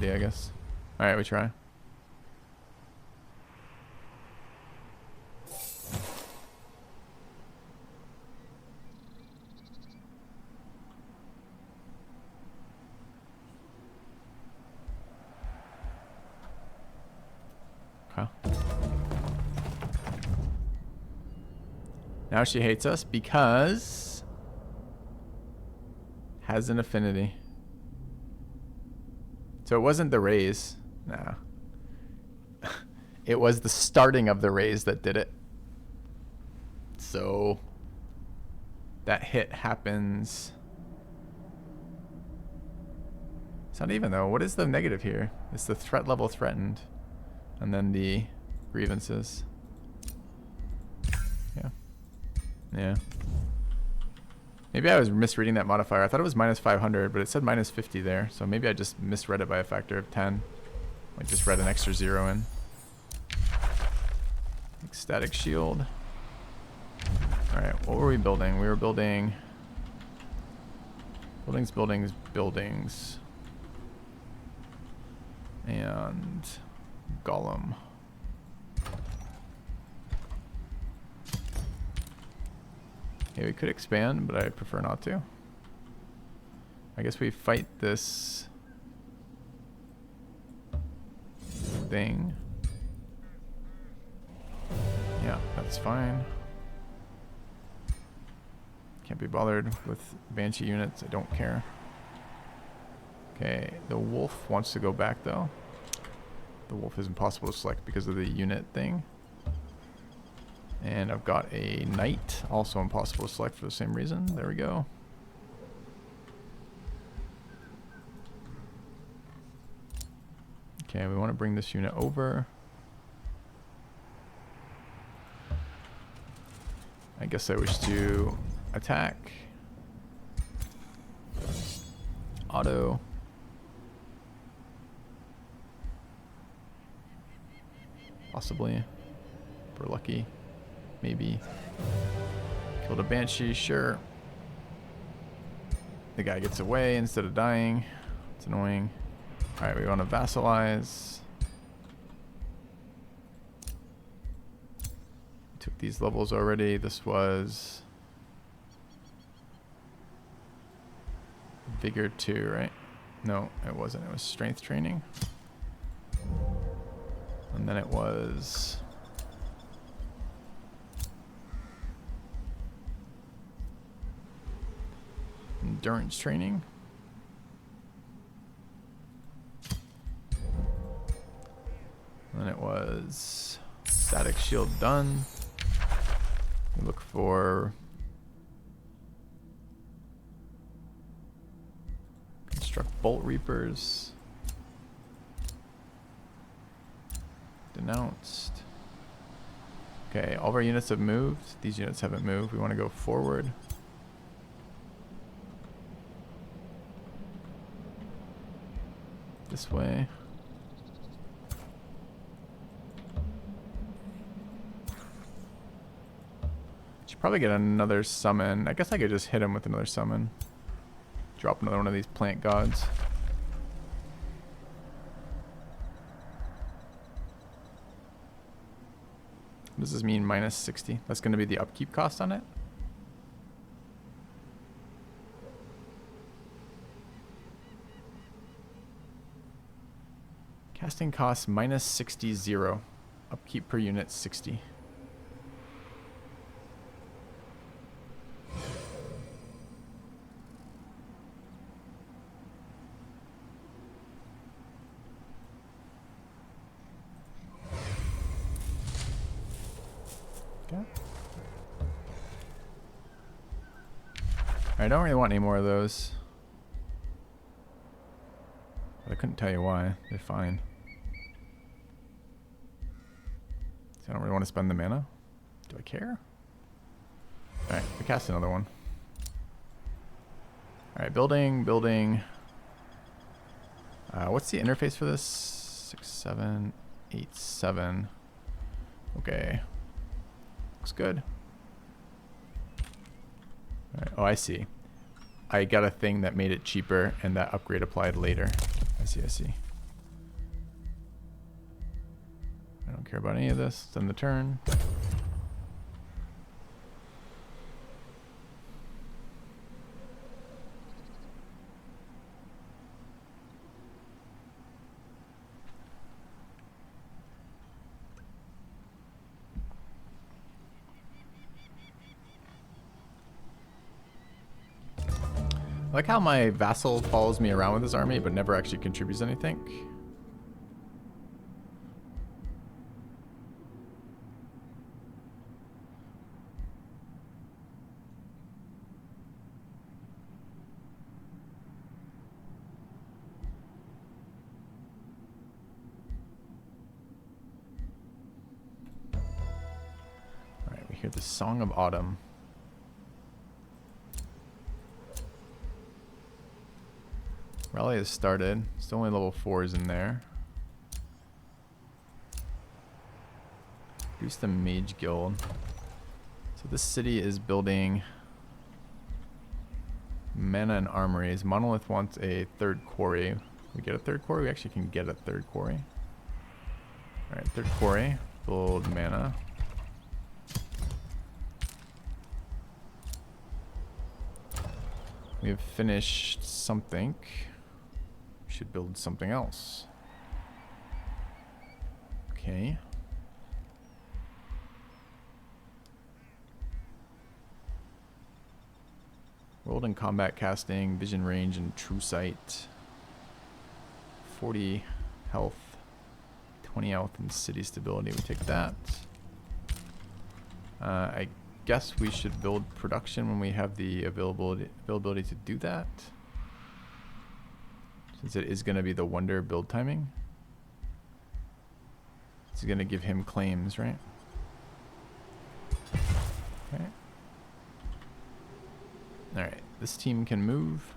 idea, I guess. Alright, we try. Okay. Now she hates us because has an affinity. So it wasn't the raise. Nah. It was the starting of the raise that did it. So that hit happens. It's not even though. What is the negative here? It's the threat level threatened. And then the grievances. Yeah. Yeah. Maybe I was misreading that modifier. I thought it was minus 500, but it said minus 50 there. So maybe I just misread it by a factor of 10. Like just read an extra 0 in. Like static shield. Alright, what were we building? We were building... Buildings. And... Golem. Okay, we could expand, but I prefer not to. I guess we fight this thing. Yeah, that's fine. Can't be bothered with Banshee units. I don't care. Okay, the wolf wants to go back though. The wolf is impossible to select because of the unit thing. And I've got a knight, also impossible to select for the same reason. There we go. Okay, we want to bring this unit over. I guess I wish to attack. Auto. Possibly. If we're lucky. Maybe. Killed a Banshee, sure. The guy gets away instead of dying. It's annoying. Alright, we want to vassalize. Took these levels already. This was Vigor 2, right? No, it wasn't. It was Strength Training. And then it was... Endurance Training. And then it was Static Shield done. We look for Construct Bolt Reapers. Denounced. Okay, all of our units have moved. These units haven't moved. We want to go forward. This way. Should probably get another summon. I guess I could just hit him with another summon. Drop another one of these plant gods. What does this mean, minus 60? That's going to be the upkeep cost on it? Casting cost minus 60, 0. Upkeep per unit 60. Okay. I don't really want any more of those. But I couldn't tell you why. They're fine. So I don't really want to spend the mana. Do I care? Alright, we cast another one. Alright, building. What's the interface for this? 6, 7, 8, 7. Okay. Looks good. Alright, oh, I see. I got a thing that made it cheaper and that upgrade applied later. I see. I don't care about any of this. It's in the turn. I like how my vassal follows me around with his army, but never actually contributes anything. Alright, we hear the Song of Autumn. Rally has started. Still only level 4s in there. Reduce the Mage Guild. So this city is building mana and armories. Monolith wants a third quarry. We get a third quarry? We actually can get a third quarry. Alright, third quarry. Build mana. We've finished something. Should build something else. Okay. World and combat casting, vision range, and true sight. 40 health, 20 health, and city stability. We take that. I guess we should build production when we have the availability to do that. Since it is going to be the wonder build timing. It's going to give him claims, right? Okay. Alright, this team can move.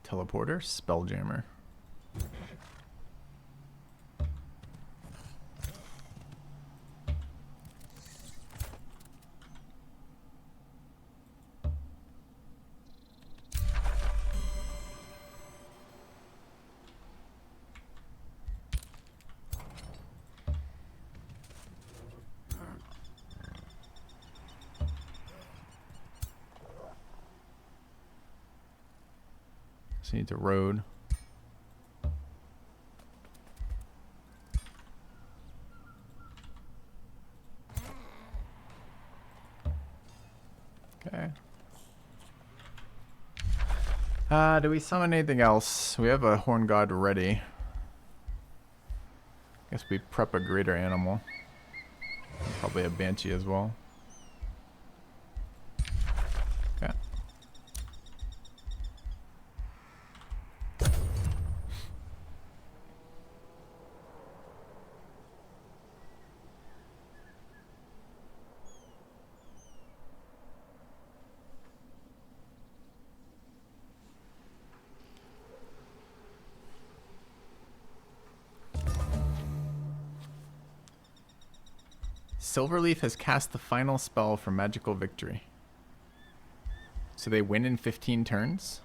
Teleporter, Spelljammer. So needs a road. Okay. Do we summon anything else? We have a horn god ready. Guess we prep a greater animal. Probably a banshee as well. Okay. Silverleaf has cast the final spell for magical victory. So they win in 15 turns?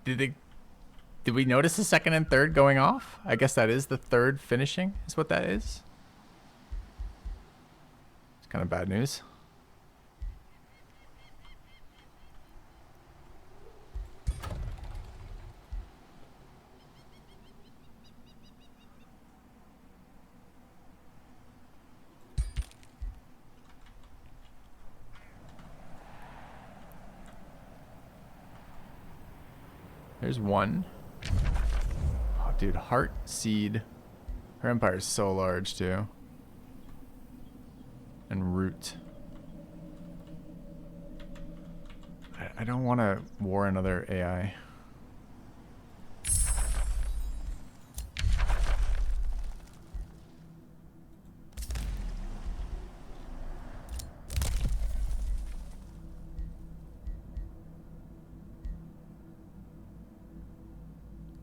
Did we notice the second and third going off? I guess that is the third finishing, is what that is. It's kind of bad news. There's one. Oh, dude, Heart Seed. Her empire is so large, too. And Root. I don't want to war another AI.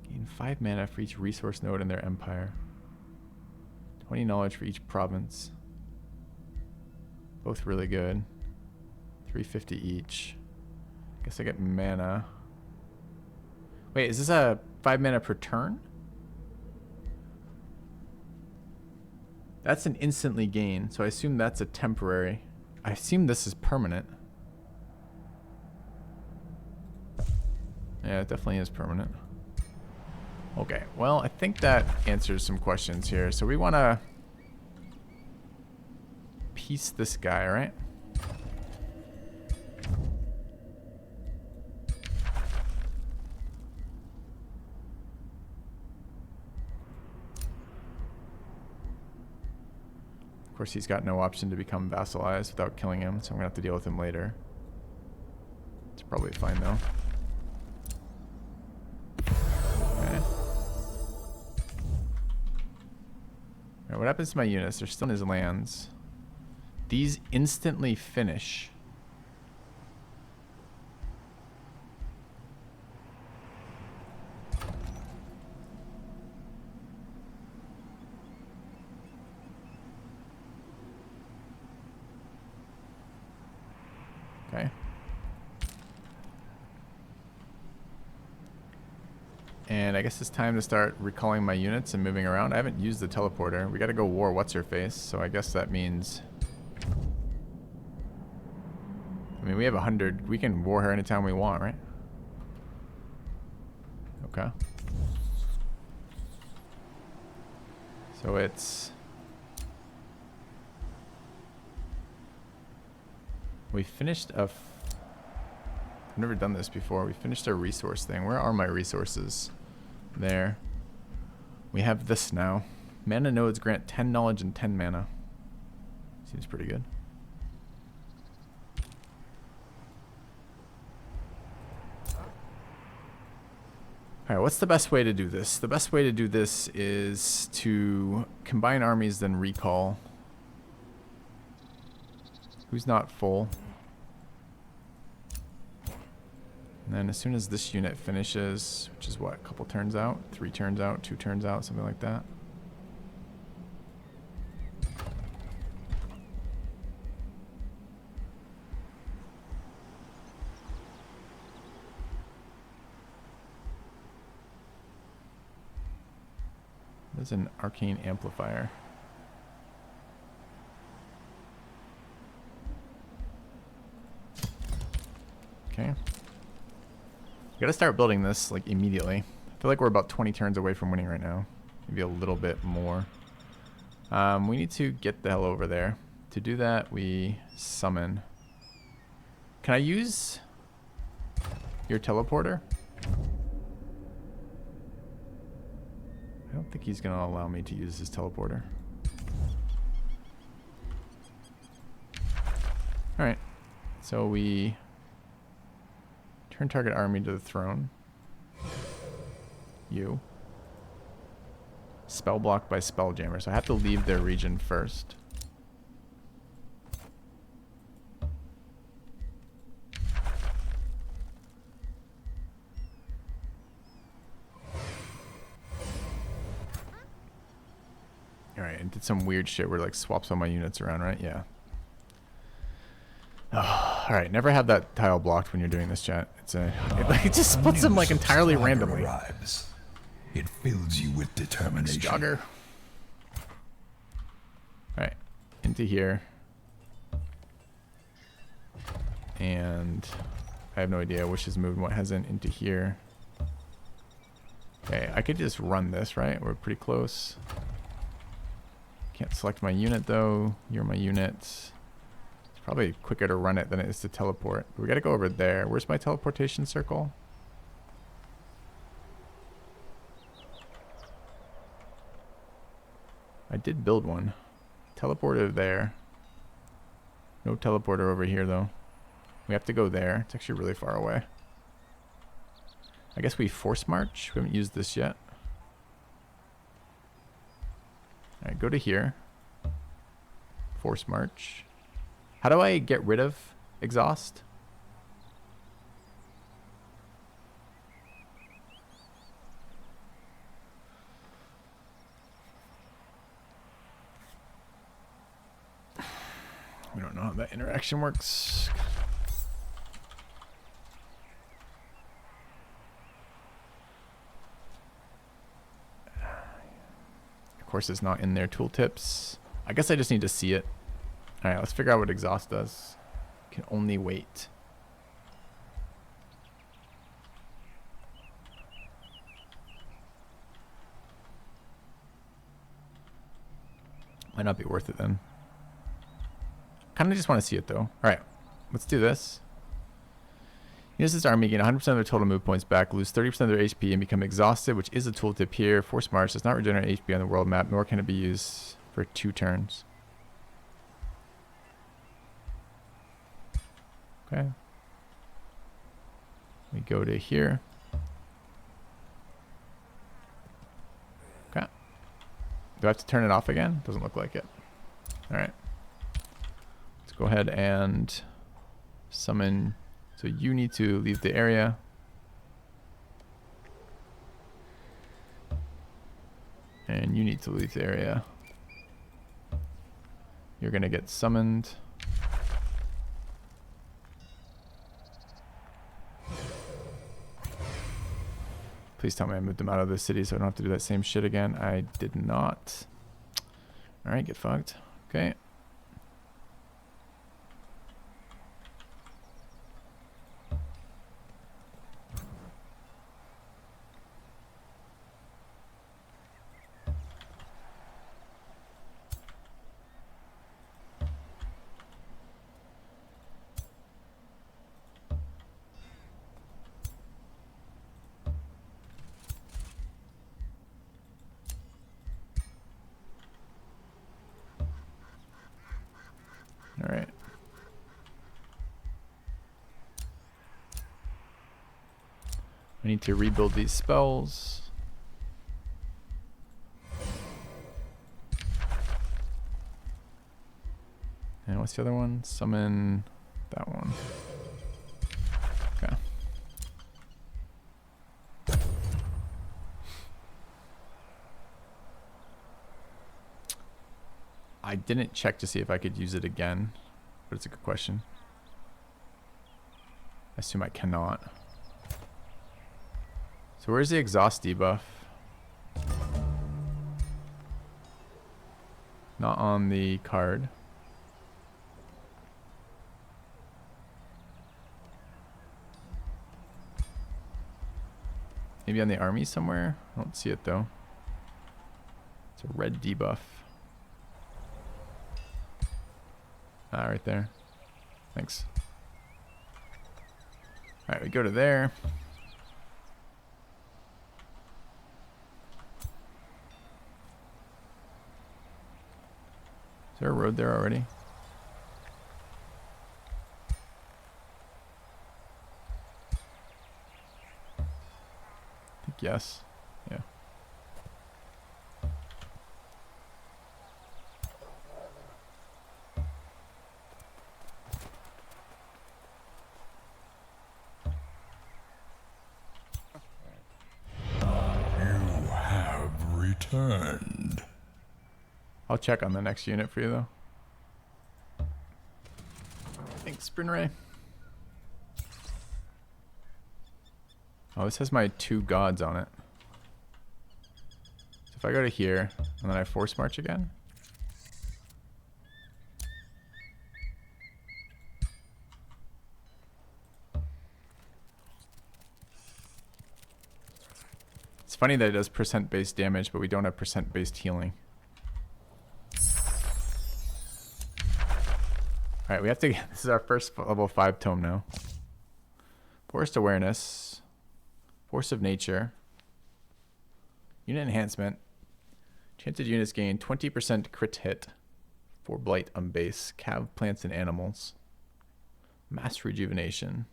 Gain 5 mana for each resource node in their empire. 20 knowledge for each province. Both really good. 350 each. Guess I get mana. Wait, is this a 5 mana per turn? That's an instantly gain, so I assume that's a temporary. I assume this is permanent. Yeah, it definitely is permanent. Okay, well, I think that answers some questions here. So we want to piece this guy, right? Of course, he's got no option to become vassalized without killing him, so I'm going to have to deal with him later. It's probably fine, though. Okay. Alright, what happens to my units? They're still in his lands. These instantly finish. Okay. And I guess it's time to start recalling my units and moving around. I haven't used the teleporter. We gotta go war what's-her-face, so I guess that means... I mean, we have 100. We can war her anytime we want, right? Okay. So it's... We finished a... I've never done this before. We finished a resource thing. Where are my resources? There. We have this now. Mana nodes grant 10 knowledge and 10 mana. Seems pretty good. Alright, what's the best way to do this? The best way to do this is to combine armies, then recall. Who's not full? And then as soon as this unit finishes, which is what, a couple turns out? 3 turns out, 2 turns out, something like that. There's an arcane amplifier. Okay. Gotta start building this like immediately. I feel like we're about 20 turns away from winning right now. Maybe a little bit more. We need to get the hell over there. To do that, we summon. Can I use your teleporter? I don't think he's gonna allow me to use his teleporter. Alright. So we turn target army to the throne. You. Spell blocked by Spelljammer, so I have to leave their region first. Alright, and did some weird shit where it like swaps all my units around, right? Yeah. Oh, alright, never have that tile blocked when you're doing this, chat. It just puts them like entirely randomly. Arrives. It fills you with determination. Jogger. Alright, into here. And I have no idea which has moved and what hasn't. Into here. Okay, I could just run this, right? We're pretty close. Can't select my unit though. You're my unit. It's probably quicker to run it than it is to teleport. We gotta go over there. Where's my teleportation circle? I did build one. Teleporter there. No teleporter over here though. We have to go there. It's actually really far away. I guess we force march. We haven't used this yet. Alright, go to here. Force march. How do I get rid of exhaust? We don't know how that interaction works. Force is not in their tooltips. I guess I just need to see it. All right, let's figure out what exhaust does. Can only wait. Might not be worth it then. Kind of just want to see it though. All right, let's do this. Units this army gain 100% of their total move points back, lose 30% of their HP, and become exhausted, which is a tooltip here. Force March does not regenerate HP on the world map, nor can it be used for 2 turns. Okay. We go to here. Okay. Do I have to turn it off again? Doesn't look like it. All right. Let's go ahead and summon. So you need to leave the area. And you need to leave the area. You're going to get summoned. Please tell me I moved them out of the city so I don't have to do that same shit again. I did not. Alright, get fucked. Okay. All right. I need to rebuild these spells. And what's the other one? Summon that one. Okay. I didn't check to see if I could use it again, but it's a good question. I assume I cannot. So where's the exhaust debuff? Not on the card. Maybe on the army somewhere? I don't see it though. It's a red debuff. Ah, right there. Thanks. Alright, we go to there. Is there a road there already? I think yes. Yeah. Returned. I'll check on the next unit for you though. Thanks, Brynray. Oh, this has my 2 gods on it. So if I go to here and then I force march again. It's funny that it does percent based damage, but we don't have percent based healing. Alright, we have to get, this is our first level 5 tome now. Forced awareness. Force of nature. Unit enhancement. Chanted units gain 20% crit hit for blight on base. Cav plants and animals. Mass rejuvenation.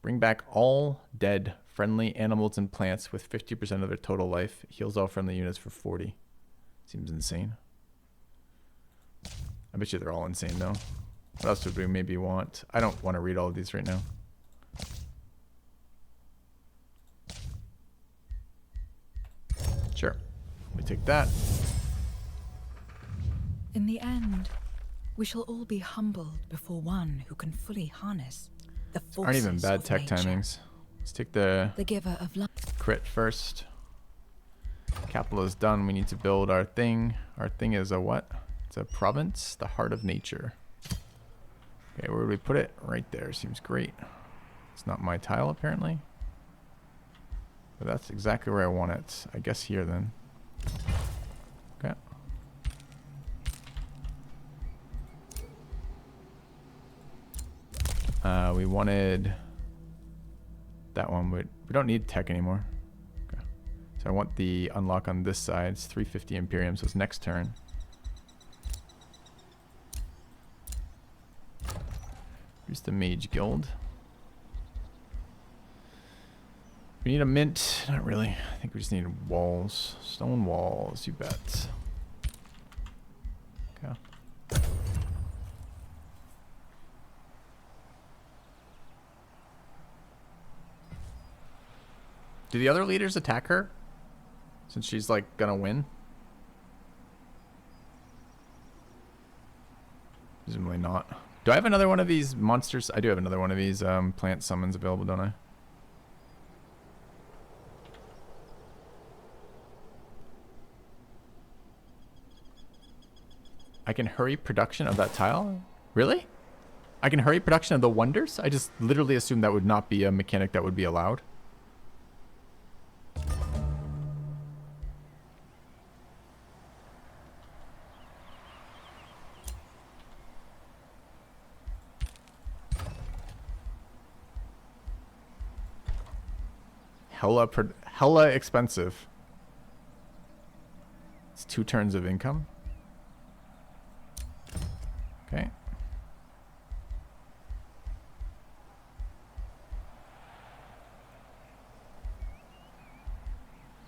Bring back all dead friendly animals and plants with 50% of their total life. Heals all friendly units for 40. Seems insane. I bet you they're all insane though. What else would we maybe want? I don't want to read all of these right now. Sure. We take that. In the end, we shall all be humbled before one who can fully harness the forces Aren't even bad of tech nature. timings. Let's take the giver of life. crit first. Capital is done. We need to build our thing. Our thing is a what? It's a province, the heart of nature. Okay, where would we put it? Right there. Seems great. It's not my tile, apparently. But that's exactly where I want it. I guess here, then. Okay. We wanted that one, but we don't need tech anymore. Okay. So I want the unlock on this side. It's 350 Imperium, so it's next turn. Here's the Mage Guild. We need a mint. Not really. I think we just need walls. Stone walls, you bet. Okay. Do the other leaders attack her? Since she's like gonna win? Presumably not. Do I have another one of these monsters? I do have another one of these plant summons available, don't I? I can hurry production of that tile? Really? I can hurry production of the wonders? I just literally assumed that would not be a mechanic that would be allowed. Hella expensive. It's 2 turns of income. Okay.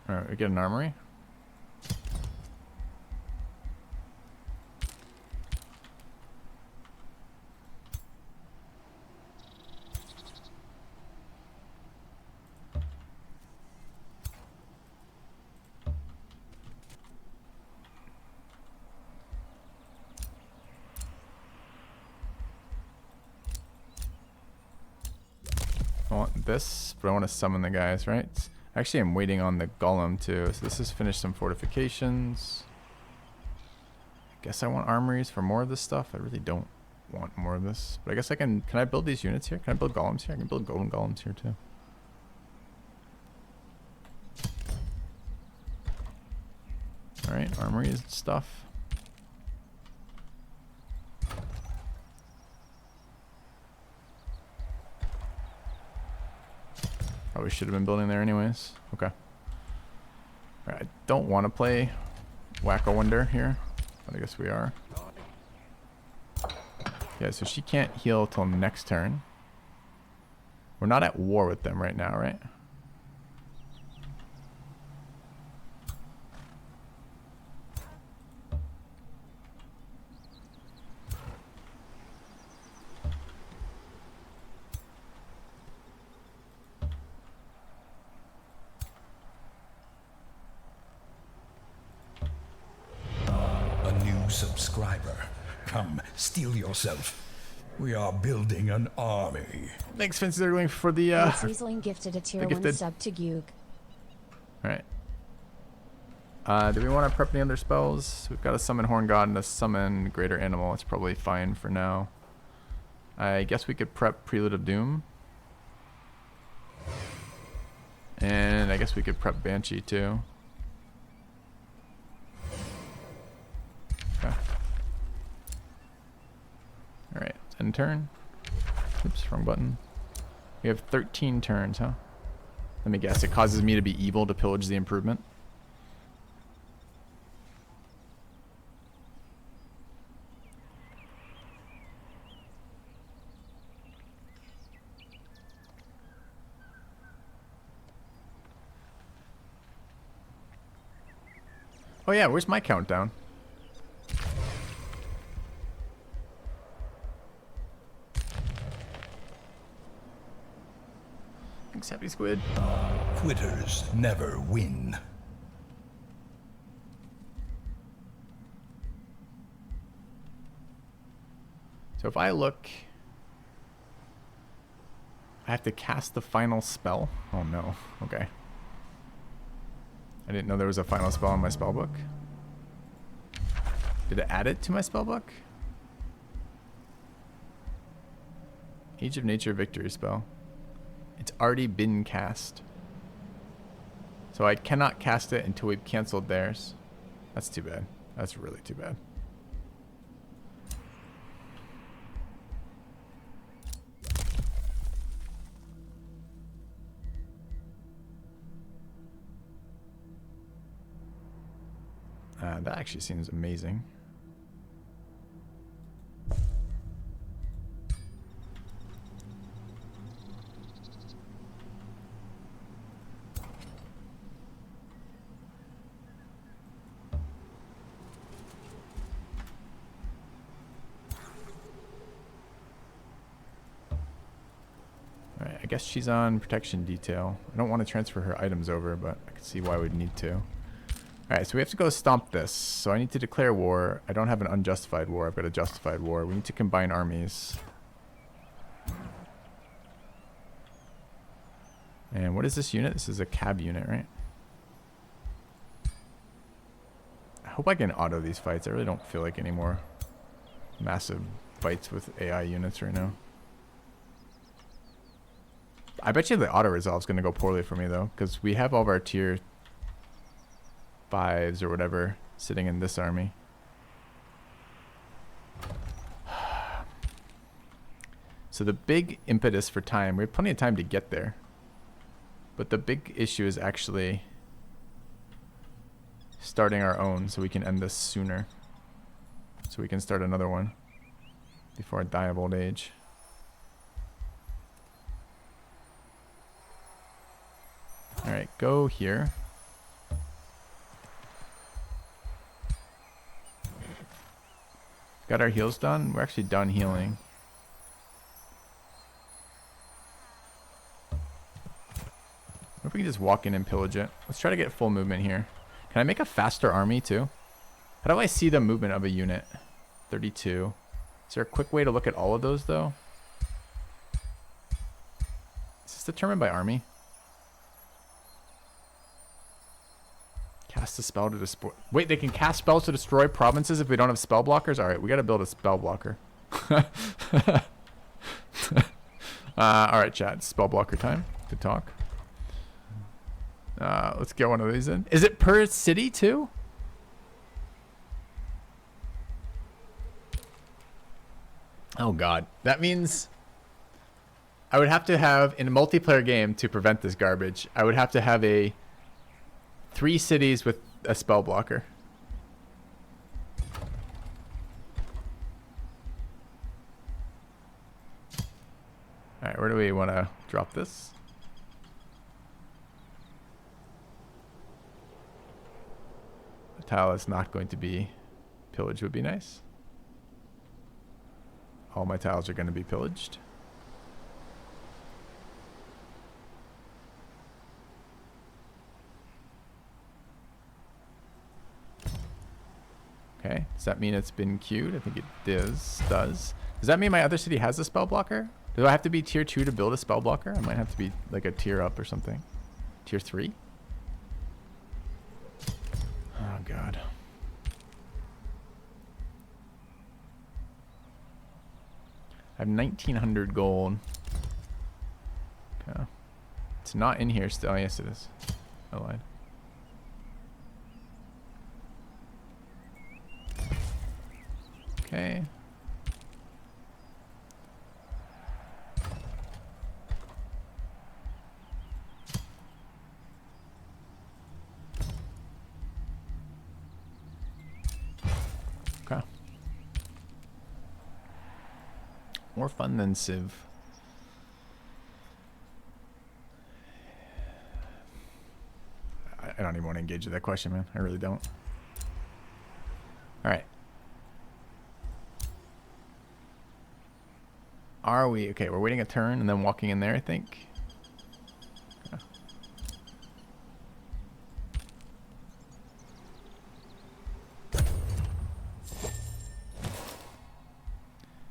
Alright, we get an armory. I want this, but I want to summon the guys, right? Actually, I'm waiting on the golem too. So this is finish some fortifications. Guess I want armories for more of this stuff. I really don't want more of this. But I guess I can I build these units here? Can I build golems here? I can build golden golems here too. Alright, armories and stuff. Probably should have been building there anyways. Okay. Alright, I don't want to play Whack-A-Wonder here, but I guess we are. Yeah, so she can't heal till next turn. We're not at war with them right now, right? Subscriber, come steal yourself. We are building an army. Thanks, Vince. They're going for the Riesling gifted a tier 1 sub to Gug. Alright. Do we want to prep any other spells? We've got a summon Horn God and a summon Greater Animal. It's probably fine for now. I guess we could prep Prelude of Doom. And I guess we could prep Banshee too. Okay. Alright, end turn. Oops, wrong button. We have 13 turns, huh? Let me guess, it causes me to be evil to pillage the improvement. Oh yeah, where's my countdown? Thanks, Happy Squid. Quitters never win. So if I look, I have to cast the final spell. Oh no. Okay. I didn't know there was a final spell in my spellbook. Did it add it to my spellbook? Age of Nature victory spell. It's already been cast. So I cannot cast it until we've canceled theirs. That's too bad. That's really too bad. That actually seems amazing. Alright, I guess she's on protection detail. I don't want to transfer her items over, but I can see why we'd need to. Alright, so we have to go stomp this. So I need to declare war. I don't have an unjustified war. I've got a justified war. We need to combine armies. And what is this unit? This is a cab unit, right? I hope I can auto these fights. I really don't feel like any more massive fights with AI units right now. I bet you the auto resolve is going to go poorly for me though, because we have all of our tier 5s or whatever sitting in this army. So the big impetus for time, we have plenty of time to get there, but the big issue is actually starting our own so we can end this sooner, so we can start another one before I die of old age. Alright, go here. Got our heals done. We're actually done healing. What if we can just walk in and pillage it? Let's try to get full movement here. Can I make a faster army too? How do I see the movement of a unit? 32. Is there a quick way to look at all of those though? Is this determined by army? Cast a spell to destroy. Wait, they can cast spells to destroy provinces if we don't have spell blockers? Alright, we gotta build a spell blocker. Alright, chat. Spell blocker time. Good talk. Let's get one of these in. Is it per city too? Oh god. That means I would have to have, in a multiplayer game to prevent this garbage, I would have to have 3 cities with a spell blocker. Alright, where do we want to drop this? A tile that's not going to be pillaged would be nice. All my tiles are going to be pillaged. Okay, does that mean it's been queued? I think it does. Does that mean my other city has a spell blocker? Do I have to be tier 2 to build a spell blocker? I might have to be like a tier up or something. Tier 3? Oh god. I have 1900 gold. Okay. It's not in here still. Oh, yes it is. I lied. Okay. Okay. More fun than Civ. I don't even want to engage with that question, man. I really don't. All right. Are we? Okay, we're waiting a turn and then walking in there, I think. Okay.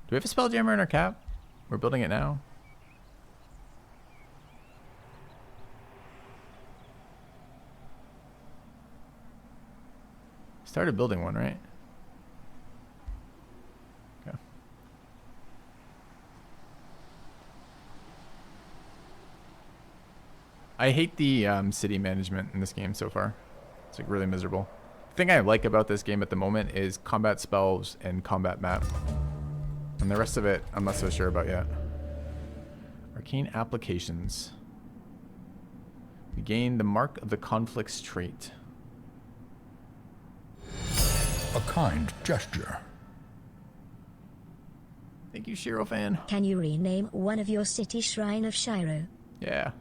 Do we have a Spelljammer in our cap? We're building it now. Started building one, right? Okay. I hate the city management in this game so far. It's like really miserable. The thing I like about this game at the moment is combat spells and combat map. And the rest of it, I'm not so sure about yet. Arcane applications. We gain the Mark of the Conflicts trait. A kind gesture. Thank you, Shiro fan. Can you rename one of your city Shrine of Shiro? Yeah.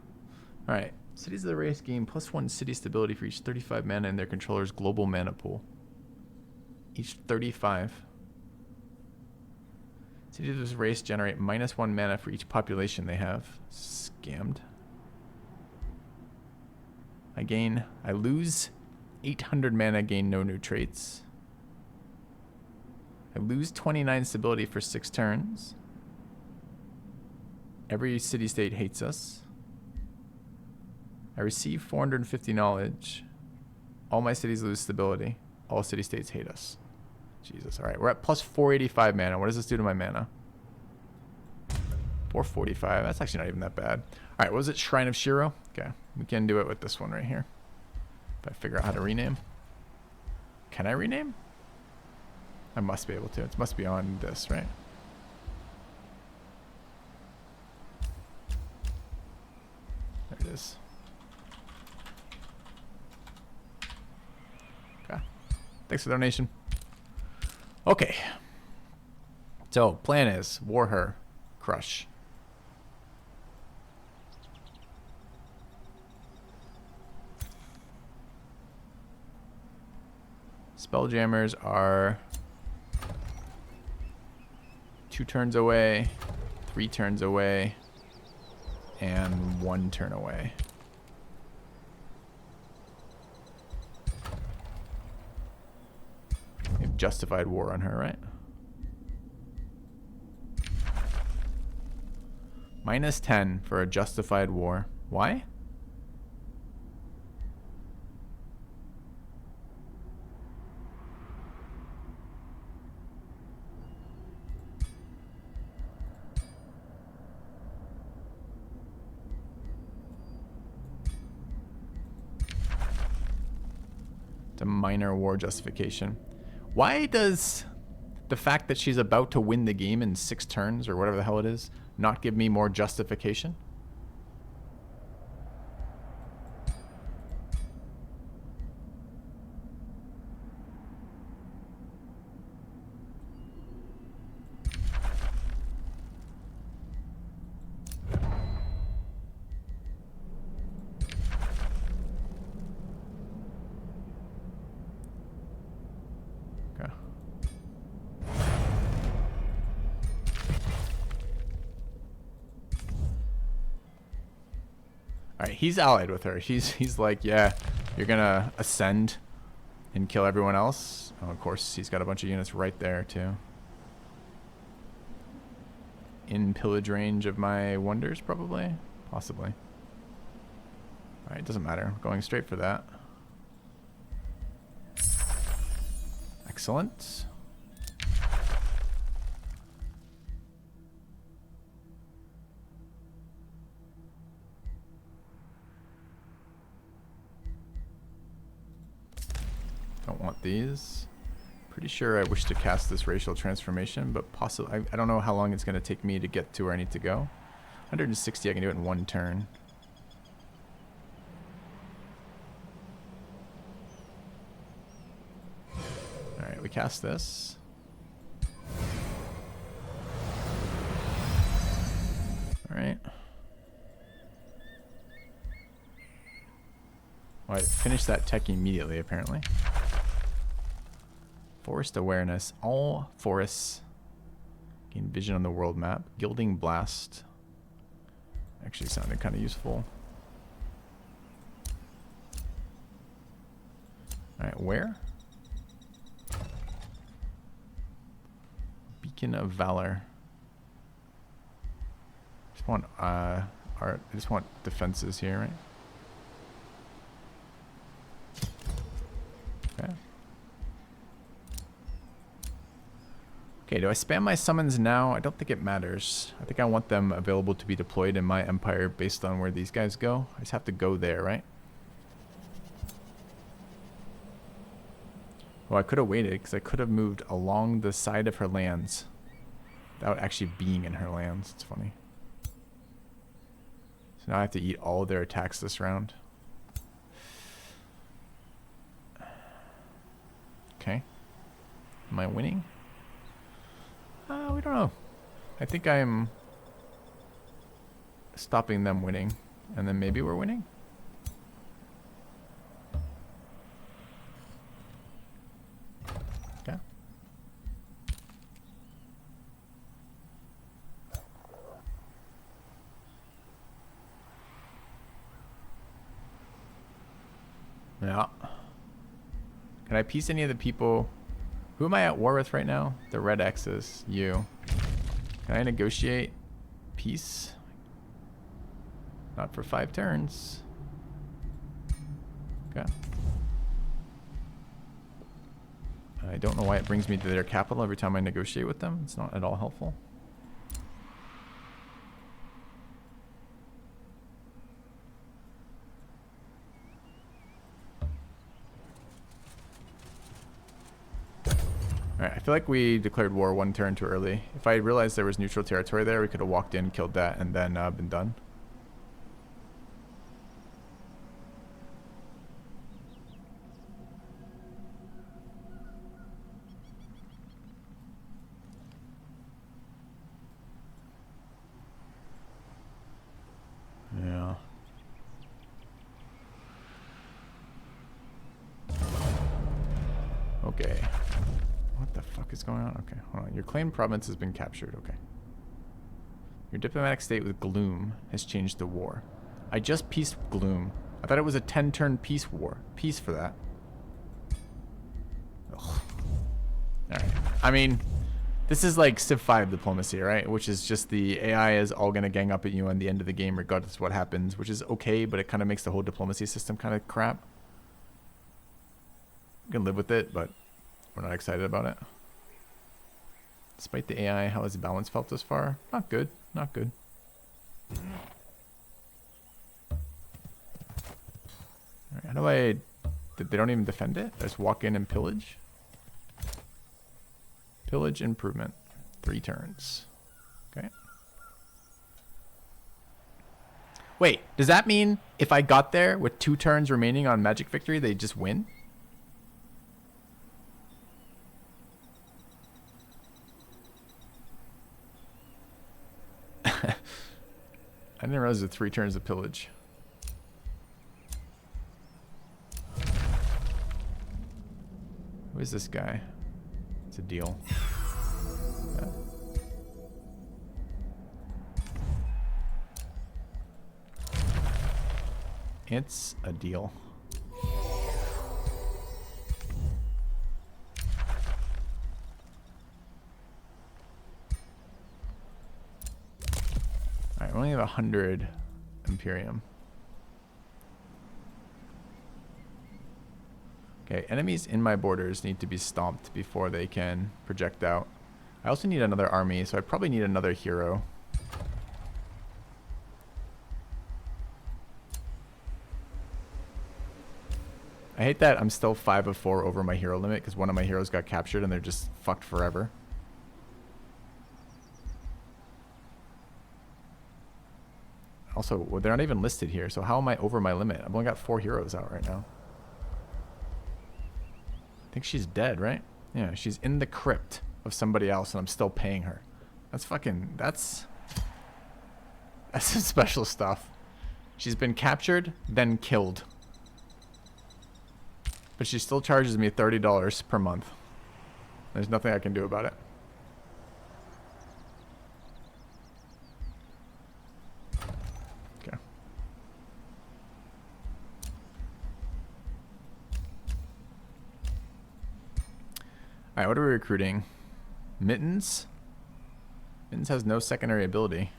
Alright. Cities of the race gain +1 city stability for each 35 mana in their controller's global mana pool. Each 35. Cities of this race generate -1 mana for each population they have. Scammed. I lose 800 mana, gain no new traits. I lose 29 stability for 6 turns. Every city-state hates us. I receive 450 knowledge. All my cities lose stability. All city-states hate us. Jesus. Alright, we're at +485 mana. What does this do to my mana? 445. That's actually not even that bad. Alright, what was it? Shrine of Shiro? Okay, we can do it with this one right here. If I figure out how to rename. Can I rename? I must be able to. It must be on this, right? There it is. Okay. Thanks for the donation. Okay. So, plan is war her, crush. Spelljammers are 2 turns away, 3 turns away, and 1 turn away. We've justified war on her, right? -10 for a justified war. Why? A minor war justification. Why does the fact that she's about to win the game in 6 turns or whatever the hell it is not give me more justification? Alright, he's allied with her. He's like, yeah, you're gonna ascend and kill everyone else. Oh, of course, he's got a bunch of units right there, too. In pillage range of my wonders, probably? Possibly. Alright, doesn't matter. Going straight for that. Excellent. Don't want these. Pretty sure I wish to cast this racial transformation, but possibly I don't know how long it's going to take me to get to where I need to go. 160, I can do it in 1 turn. Alright, we cast this. Alright. Well, I finished that tech immediately, apparently. Forest awareness. All forests gain vision on the world map. Gilding blast. Actually sounded kind of useful. Alright, where? Beacon of Valor. Just want art. I just want defenses here, right? Okay. Okay, do I spam my summons now? I don't think it matters. I think I want them available to be deployed in my empire based on where these guys go. I just have to go there, right? Well, I could have waited because I could have moved along the side of her lands without actually being in her lands. It's funny. So now I have to eat all of their attacks this round. Okay. Am I winning? We don't know. I think I'm stopping them winning. And then maybe we're winning? Okay. Yeah. Can I piece any of the people? Who am I at war with right now? The red X's. You. Can I negotiate peace? Not for 5 turns. Okay. I don't know why it brings me to their capital every time I negotiate with them. It's not at all helpful. Alright, I feel like we declared war 1 turn too early. If I realized there was neutral territory there, we could have walked in, killed that, and then been done. Yeah. Okay. What the fuck is going on? Okay, hold on. Your claimed province has been captured. Okay. Your diplomatic state with Gloom has changed to war. I just peaced Gloom. I thought it was a 10-turn peace war. Peace for that. Ugh. Alright. I mean, this is like Civ 5 diplomacy, right? Which is just the AI is all going to gang up at you on the end of the game regardless of what happens, which is okay, but it kind of makes the whole diplomacy system kind of crap. You can live with it, but we're not excited about it. Despite the AI, how has the balance felt this far? Not good. Not good. Alright, how do I... They don't even defend it? I just walk in and pillage? Pillage improvement. 3 turns. Okay. Wait, does that mean if I got there with 2 turns remaining on Magic Victory, they just win? I didn't realize the 3 turns of pillage. Who is this guy? It's a deal. Yeah. It's a deal. Alright, we only have 100 Imperium. Okay, enemies in my borders need to be stomped before they can project out. I also need another army, so I probably need another hero. I hate that I'm still 5 of 4 over my hero limit because one of my heroes got captured and they're just fucked forever. Also, well, they're not even listed here, so how am I over my limit? I've only got 4 heroes out right now. I think she's dead, right? Yeah, she's in the crypt of somebody else and I'm still paying her. That's fucking... That's some special stuff. She's been captured, then killed. But she still charges me $30 per month. There's nothing I can do about it. Okay. Alright, what are we recruiting? Mittens? Mittens has no secondary ability.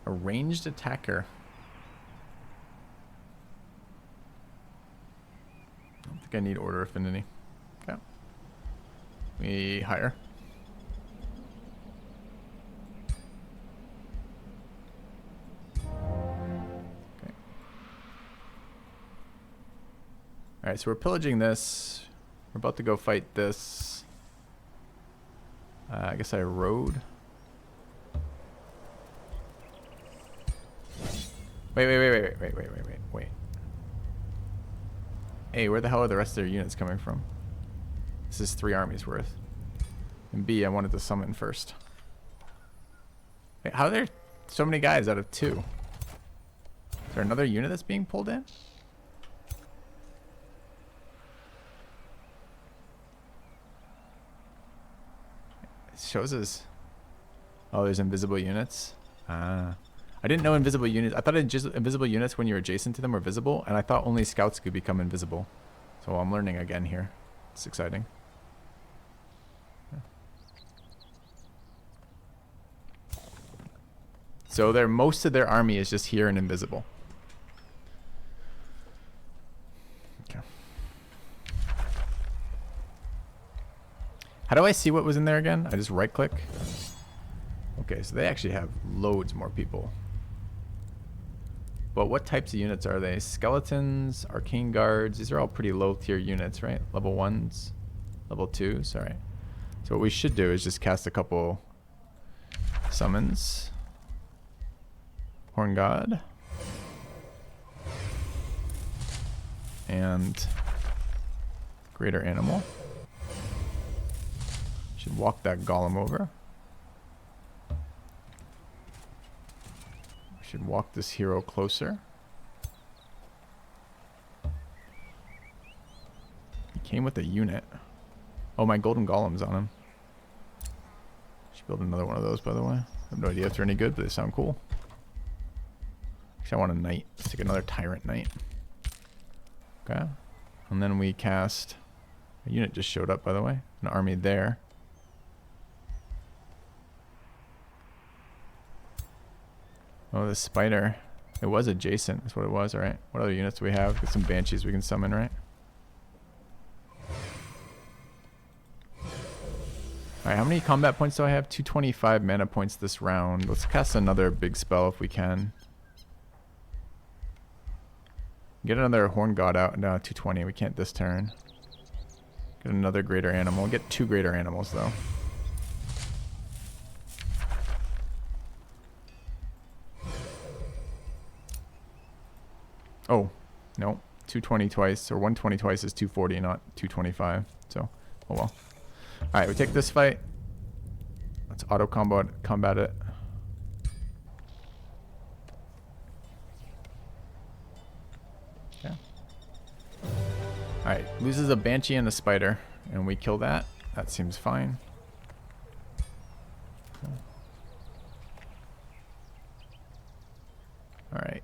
A ranged attacker. I don't think I need order affinity. Okay. We hire. Okay. Alright, so we're pillaging this. We're about to go fight this. I guess I rode. Wait. A, where the hell are the rest of their units coming from? This is 3 armies worth. And B, I wanted to summon first. Wait, how are there so many guys out of 2? Is there another unit that's being pulled in? It shows us... Oh, there's invisible units? Ah. I didn't know invisible units. I thought invisible units when you're adjacent to them were visible, and I thought only scouts could become invisible. So I'm learning again here. It's exciting. Yeah. So most of their army is just here and invisible. Okay. How do I see what was in there again? I just right click. Okay, so they actually have loads more people. But what types of units are they? Skeletons, arcane guards. These are all pretty low tier units, right? Level 1s, level 2s. All right. So what we should do is just cast a couple summons. Horn God. And Greater Animal. Should walk that golem over. Should walk this hero closer. He came with a unit. Oh, my golden golem's on him. Should build another one of those, by the way. I have no idea if they're any good, but they sound cool. Actually, I want a knight. Let's take another tyrant knight. Okay. And then we cast... A unit just showed up, by the way. An army there. Oh, the spider. It was adjacent. That's what it was. All right. What other units do we have? Got some banshees we can summon, right? All right. How many combat points do I have? 225 mana points this round. Let's cast another big spell if we can. Get another Horn God out. No, 220. We can't this turn. Get another Greater Animal. Get 2 Greater Animals, though. Oh, no. 220 twice, or 120 twice is 240, not 225. So, oh well. Alright, we take this fight. Let's auto combat it. Okay. Alright, loses a Banshee and a Spider, and we kill that. That seems fine. Okay. Alright.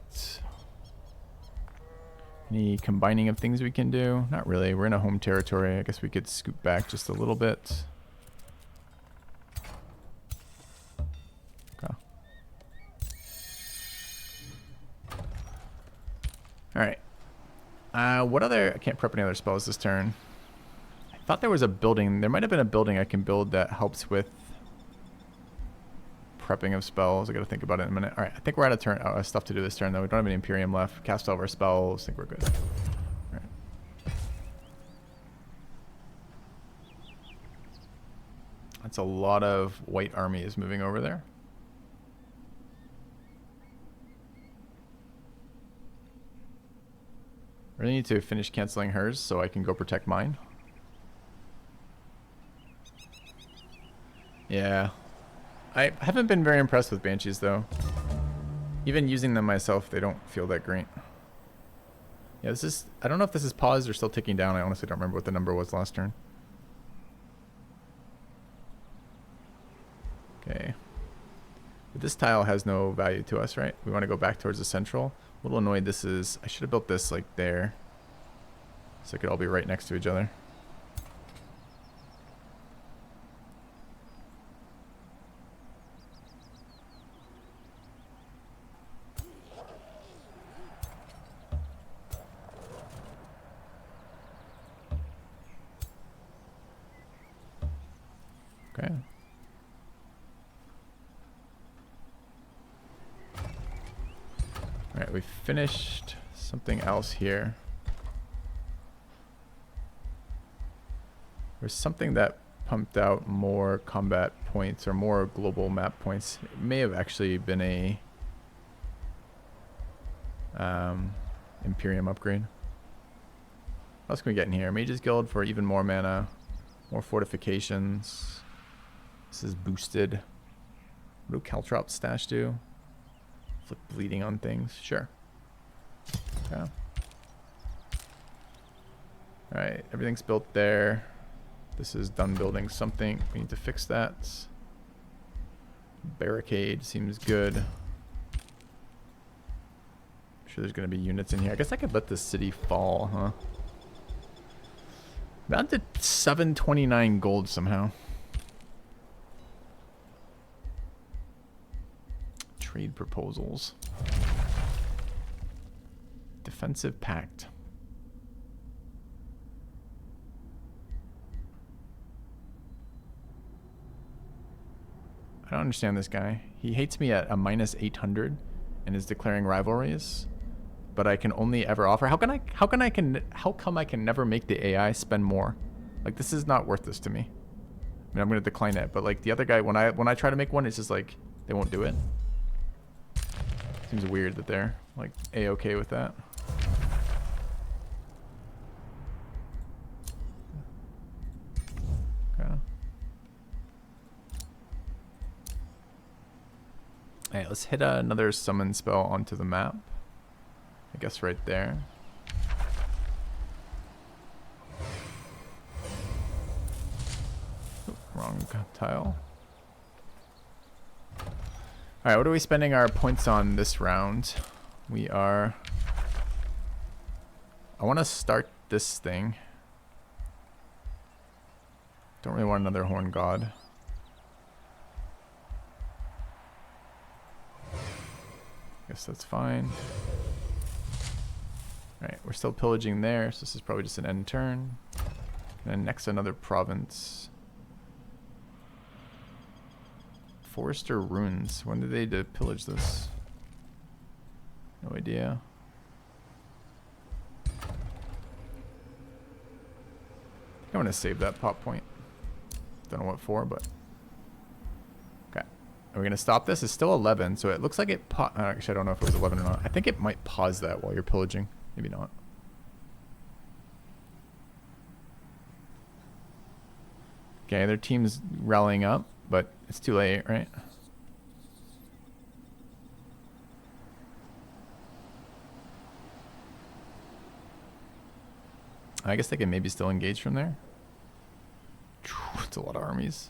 Any combining of things we can do? Not really. We're in a home territory. I guess we could scoot back just a little bit. Okay. Alright. What other... I can't prep any other spells this turn. I thought there was a building. There might have been a building I can build that helps with prepping of spells. I gotta think about it in a minute. Alright, I think we're out of turn stuff to do this turn though. We don't have any Imperium left. Cast all of our spells. I think we're good. Alright. That's a lot of white armies moving over there. I really need to finish canceling hers so I can go protect mine. Yeah. I haven't been very impressed with Banshees, though. Even using them myself, they don't feel that great. Yeah, this is... I don't know if this is paused or still ticking down. I honestly don't remember what the number was last turn. Okay. But this tile has no value to us, right? We want to go back towards the central. A little annoyed this is... I should have built this, like, there. So it could all be right next to each other. Alright, we finished something else here. There's something that pumped out more combat points or more global map points. It may have actually been a Imperium upgrade. What else can we get in here? Mage's Guild for even more mana, more fortifications. This is boosted. What do Caltrops stash do? Inflict bleeding on things. Sure. Yeah. Alright, everything's built there. This is done building something. We need to fix that. Barricade seems good. I'm sure there's going to be units in here. I guess I could let this city fall, huh? Down to 729 gold somehow. Trade proposals. Defensive pact. I don't understand this guy. He hates me at a minus 800 and is declaring rivalries, but I can only ever offer. How come I can never make the AI spend more? Like, this is not worth this to me. I mean, I'm gonna decline it, but like the other guy, when I try to make one, it's just like they won't do it. Seems weird that they're like a-okay with that. Okay. Alright, let's hit another summon spell onto the map. I guess right there. Oop, wrong tile. Alright, what are we spending our points on this round? We are... I want to start this thing. Don't really want another Horn God. Guess that's fine. Alright, we're still pillaging there, so this is probably just an end turn. And then next another province. Forester Runes. When did they pillage this? No idea. I think I'm gonna save that pop point. Don't know what for, but... Okay. Are we gonna stop this? It's still 11, so it looks like it actually, I don't know if it was 11 or not. I think it might pause that while you're pillaging. Maybe not. Okay, their team's rallying up, but it's too late, right? I guess they can maybe still engage from there. It's a lot of armies.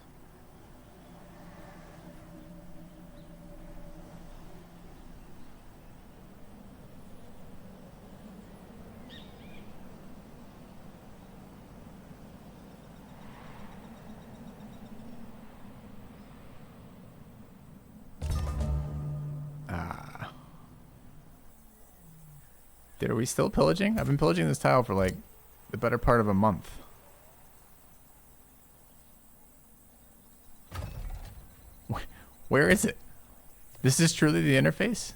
Dude, are we still pillaging? I've been pillaging this tile for like the better part of a month. Where is it? This is truly the interface?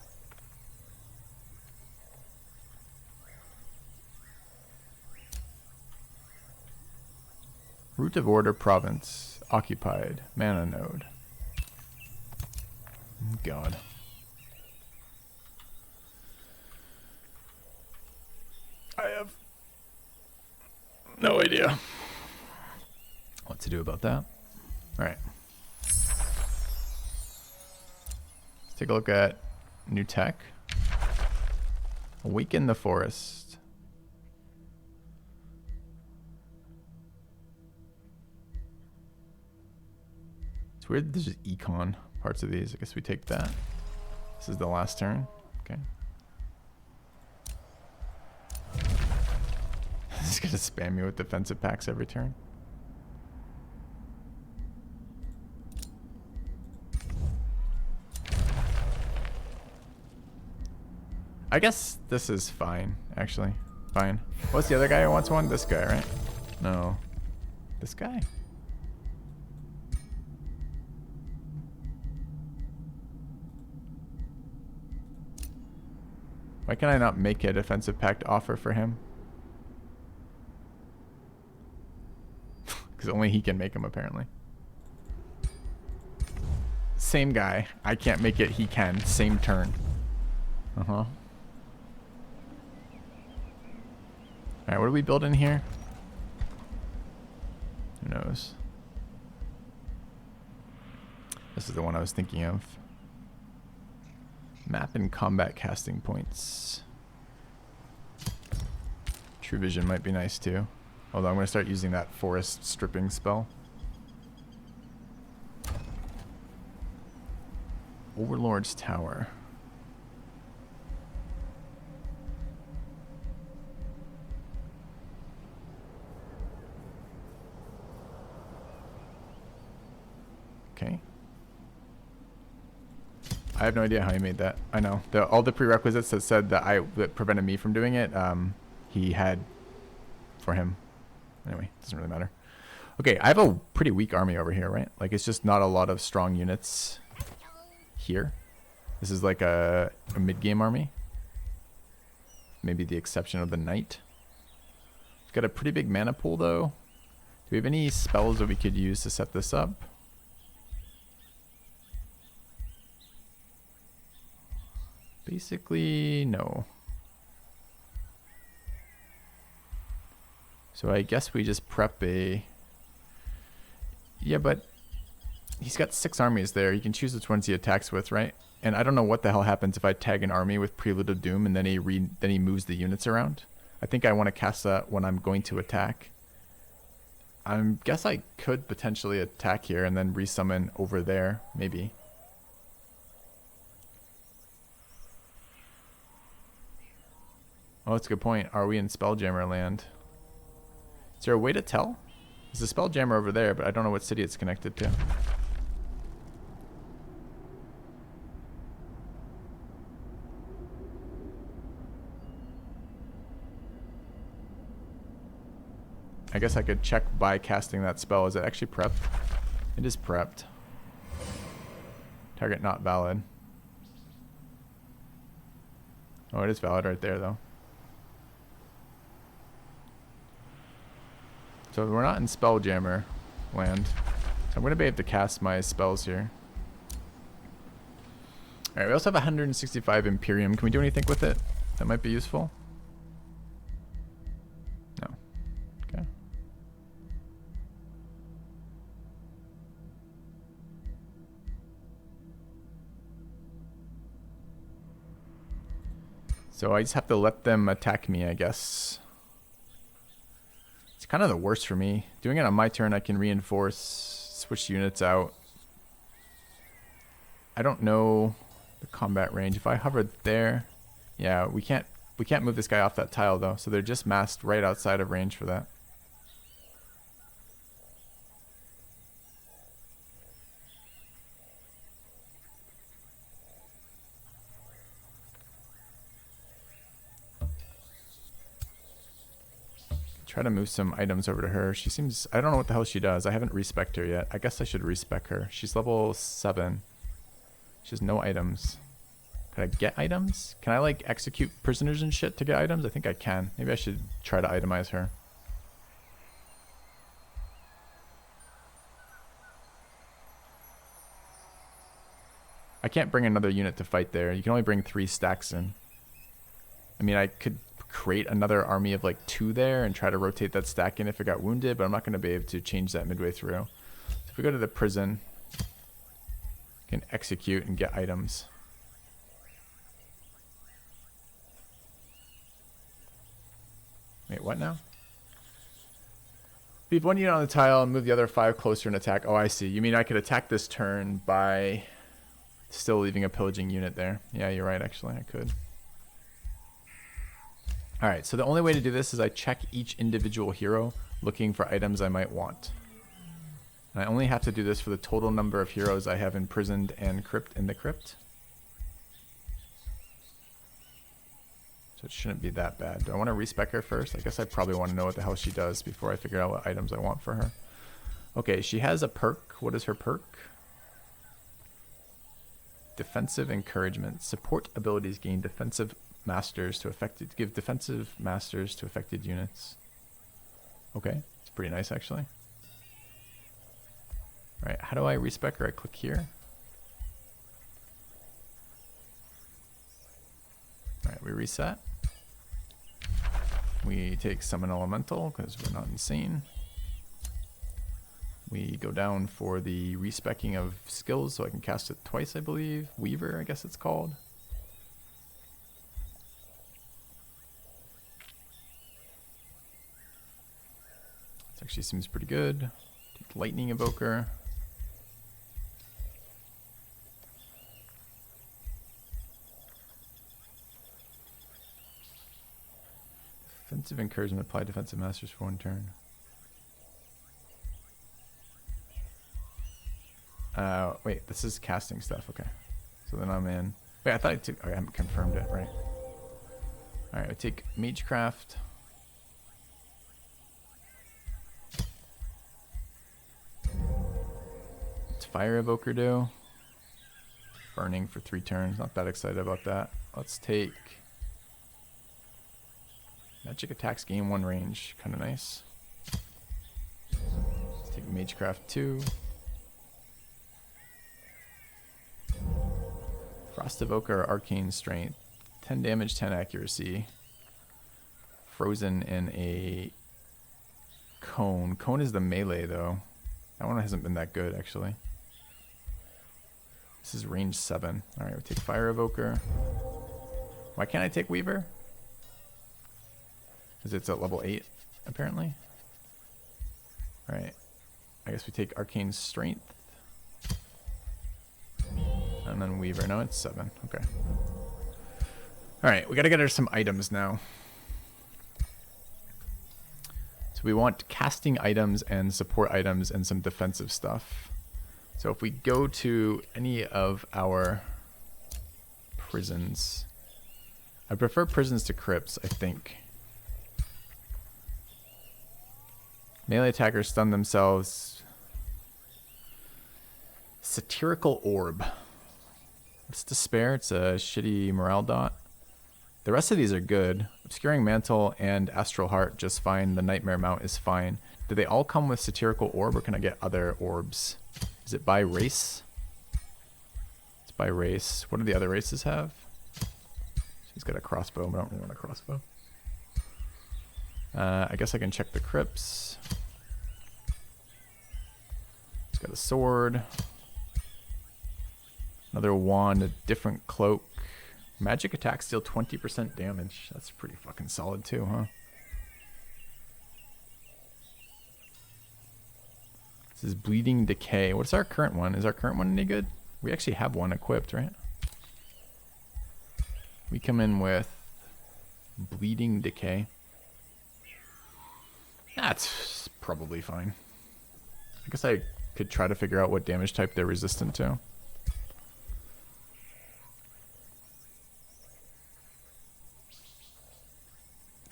Root of Order Province. Occupied. Mana node. God. I have no idea what to do about that. Alright. Let's take a look at new tech. Awaken the Forest. It's weird that there's just econ parts of these. I guess we take that. This is the last turn. Okay. It's gonna spam me with defensive packs every turn. I guess this is fine, actually. Fine. What's the other guy who wants one? This guy, right? No. This guy? Why can I not make a defensive pact offer for him? Because only he can make them, apparently. Same guy. I can't make it, he can. Same turn. Uh-huh. Alright, what do we build in here? Who knows? This is the one I was thinking of. Map and combat casting points. True Vision might be nice too. Although I'm going to start using that forest stripping spell. Overlord's Tower. Okay. I have no idea how he made that. I know. All the prerequisites that said that prevented me from doing it, he had for him. Anyway, doesn't really matter. Okay, I have a pretty weak army over here, right? Like, it's just not a lot of strong units here. This is like a mid-game army. Maybe the exception of the knight. We've got a pretty big mana pool, though. Do we have any spells that we could use to set this up? Basically, no. So I guess we just prep a... Yeah, but he's got 6 armies there. You can choose which ones he attacks with, right? And I don't know what the hell happens if I tag an army with Prelude of Doom and then he moves the units around. I think I want to cast that when I'm going to attack. I guess I could potentially attack here and then resummon over there, maybe. Oh, that's a good point. Are we in Spelljammer land? Is there a way to tell? There's a Spelljammer over there, but I don't know what city it's connected to. I guess I could check by casting that spell. Is it actually prepped? It is prepped. Target not valid. Oh, it is valid right there, though. So we're not in Spelljammer land. So I'm going to be able to cast my spells here. Alright, we also have 165 Imperium. Can we do anything with it that might be useful? No. Okay. So I just have to let them attack me, I guess. It's kind of the worst for me. Doing it on my turn, I can reinforce, switch units out. I don't know the combat range. If I hovered there, yeah, we can't move this guy off that tile though. So they're just massed right outside of range for that. Try to move some items over to her. She seems... I don't know what the hell she does. I haven't respec'd her yet. I guess I should respec her. She's level 7. She has no items. Can I get items? Can I, like, execute prisoners and shit to get items? I think I can. Maybe I should try to itemize her. I can't bring another unit to fight there. You can only bring 3 stacks in. I mean, I could create another army of like 2 there and try to rotate that stack in if it got wounded, but I'm not going to be able to change that midway through. So if we go to the prison, we can execute and get items. Wait, what now? Leave 1 unit on the tile and move the other 5 closer and attack. Oh, I see. You mean I could attack this turn by still leaving a pillaging unit there? Yeah, you're right, actually. I could. Alright, so the only way to do this is I check each individual hero looking for items I might want. And I only have to do this for the total number of heroes I have imprisoned and crypt in the crypt. So it shouldn't be that bad. Do I want to respec her first? I guess I probably want to know what the hell she does before I figure out what items I want for her. Okay, she has a perk. What is her perk? Defensive encouragement. Support abilities gain defensive masters to affected. Give defensive masters to affected units. Okay, it's pretty nice actually. All right, how do I respec her? I click here. All right, we reset. We take summon elemental because we're not insane. We go down for the respecking of skills so I can cast it twice, I believe. Weaver, I guess it's called. This actually seems pretty good. Take Lightning Evoker. Defensive encouragement, apply defensive masters for 1 turn. Wait, this is casting stuff. Okay. So then I'm in. Wait, I thought I took. Oh, I haven't confirmed it, right? Alright, I take Magecraft. What's Fire Evoker do? Burning for 3 turns. Not that excited about that. Let's take Magic Attacks, gain 1 range. Kind of nice. Let's take Magecraft 2. Frost Evoker, Arcane Strength. 10 damage, 10 accuracy. Frozen in a Cone. Cone is the melee, though. That one hasn't been that good, actually. This is range 7. Alright, we take Fire Evoker. Why can't I take Weaver? Because it's at level 8, apparently. Alright. I guess we take Arcane Strength. And then Weaver. No, it's 7. Okay. Alright, we gotta get her some items now. So we want casting items and support items and some defensive stuff. So if we go to any of our prisons, I prefer prisons to crypts, I think. Melee attackers stun themselves. Satirical Orb. It's Despair. It's a shitty morale dot. The rest of these are good. Obscuring Mantle and Astral Heart just fine. The Nightmare Mount is fine. Do they all come with Satirical Orb or can I get other orbs? Is it by race? It's by race. What do the other races have? She's got a crossbow, but I don't really want a crossbow. I guess I can check the crypts. It's got a sword. Another wand, a different cloak. Magic attacks deal 20% damage. That's pretty fucking solid too, huh? This is Bleeding Decay. What's our current one? Is our current one any good? We actually have one equipped, right? We come in with Bleeding Decay. That's probably fine. I guess I could try to figure out what damage type they're resistant to.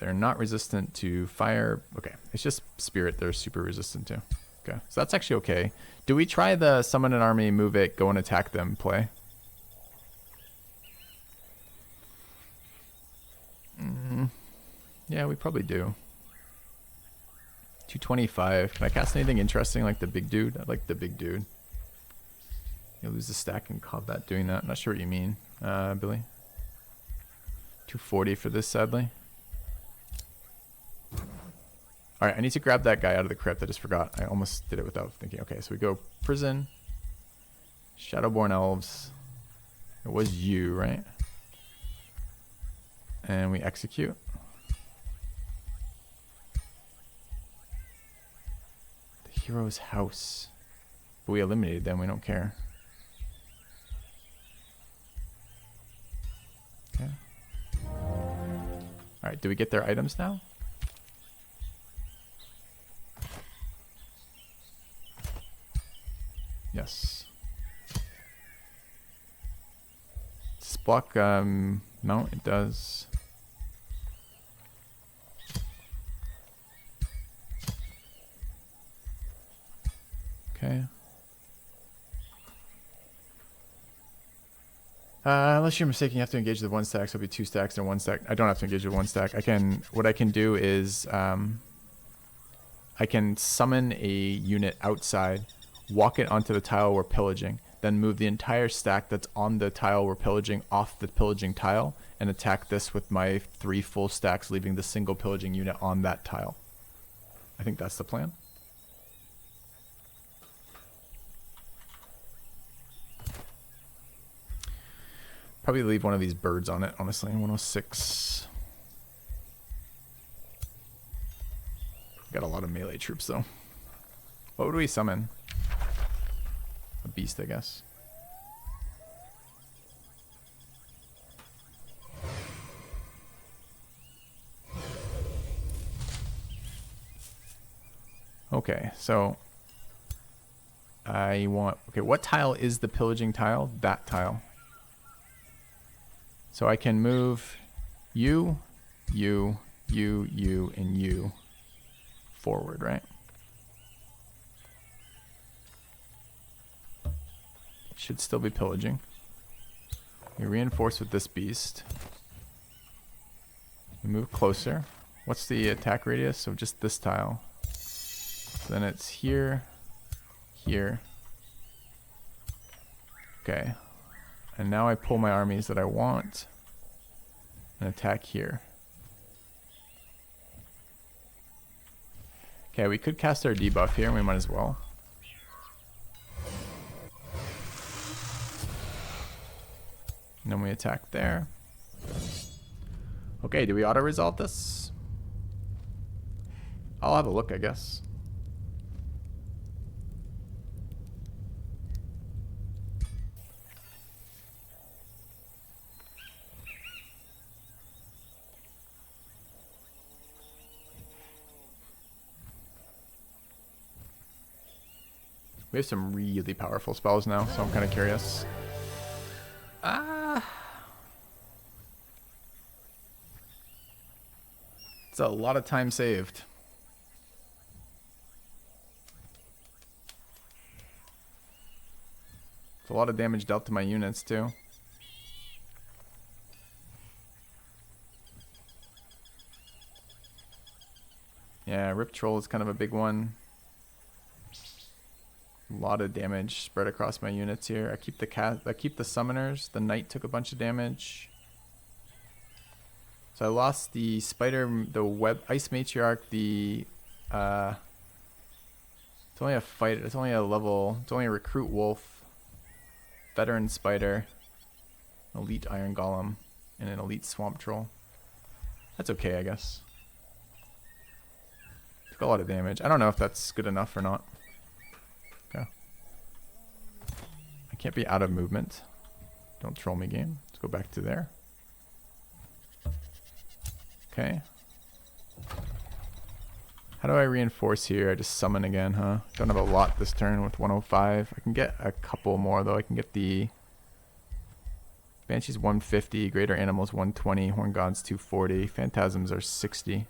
They're not resistant to fire. Okay, it's just spirit they're super resistant to. Okay, so that's actually okay. Do we try the summon an army, move it, go and attack them play? Yeah, we probably do. 225. Can I cast anything interesting like the big dude? I like the big dude. You'll lose a stack in combat doing that. I'm not sure what you mean, Billy. 240 for this, sadly. Alright, I need to grab that guy out of the crypt. I just forgot. I almost did it without thinking. Okay, so we go prison. Shadowborn Elves. It was you, right? And we execute. The hero's house. But we eliminated them. We don't care. Okay. Alright, do we get their items now? Yes. Does this block mount? It does. Okay. Unless you're mistaken, you have to engage with 1 stack, so it'll be 2 stacks and 1 stack. I don't have to engage with 1 stack. What I can do is, I can summon a unit outside, walk it onto the tile we're pillaging, then move the entire stack that's on the tile we're pillaging off the pillaging tile, and attack this with my 3 full stacks, leaving the single pillaging unit on that tile. I think that's the plan. Probably leave one of these birds on it, honestly. 106. Got a lot of melee troops, though. What would we summon? A beast, I guess. Okay, so I want... Okay, what tile is the pillaging tile? That tile. So I can move you, you, you, you, and you forward, right? Should still be pillaging. We reinforce with this beast. We move closer. What's the attack radius? So just this tile. So then it's here, here. Okay. And now I pull my armies that I want and attack here. Okay, we could cast our debuff here, and we might as well. And then we attack there. Okay, do we auto-resolve this? I'll have a look, I guess. We have some really powerful spells now, so I'm kind of curious. It's a lot of time saved. It's a lot of damage dealt to my units, too. Yeah, Rip Troll is kind of a big one. A lot of damage spread across my units here. I keep the summoners. The knight took a bunch of damage. So I lost the spider, the web ice matriarch, the it's only a fight, it's only a level, it's only a recruit wolf, veteran spider, elite iron golem, and an elite swamp troll. That's okay, I guess. Took a lot of damage. I don't know if that's good enough or not. Okay. I can't be out of movement. Don't troll me, game. Let's go back to there. Okay. How do I reinforce here? I just summon again, huh? Don't have a lot this turn with 105. I can get a couple more, though. I can get the Banshees 150, Greater Animals 120, Horn Gods 240, Phantasms are 60.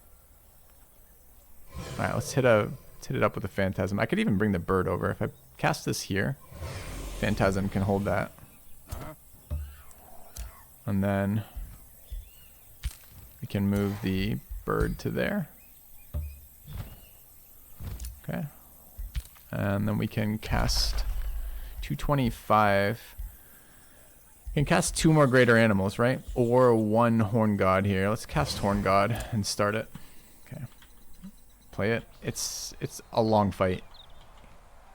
Alright, let's hit it up with a Phantasm. I could even bring the bird over. If I cast this here, Phantasm can hold that. And then we can move the bird to there. Okay. And then we can cast 225. We can cast 2 more Greater Animals, right? Or 1 Horn God here. Let's cast Horn God and start it. Okay. Play it. It's a long fight.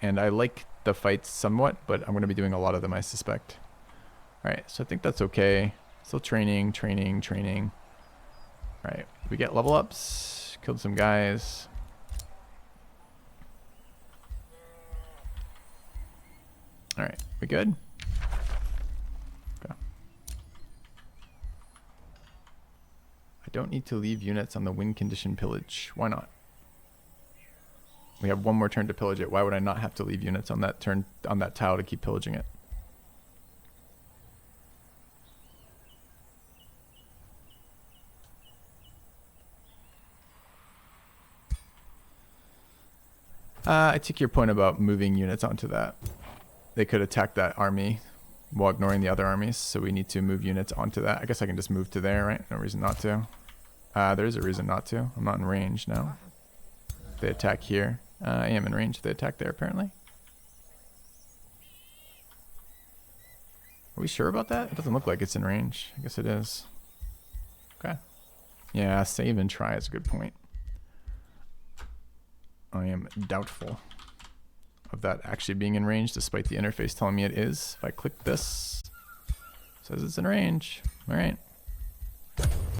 And I like the fights somewhat, but I'm going to be doing a lot of them, I suspect. Alright, so I think that's okay. Still training. Alright, we get level ups. Killed some guys. Alright, we good? Okay. I don't need to leave units on the win condition pillage. Why not? We have 1 more turn to pillage it. Why would I not have to leave units on that turn, on that tile to keep pillaging it? I take your point about moving units onto that. They could attack that army while ignoring the other armies. So we need to move units onto that. I guess I can just move to there, right? No reason not to. There is a reason not to. I'm not in range now. If they attack here. I am in range if they attack there, apparently. Are we sure about that? It doesn't look like it's in range. I guess it is. Okay. Yeah, save and try is a good point. I am doubtful of that actually being in range, despite the interface telling me it is. If I click this, it says it's in range. All right.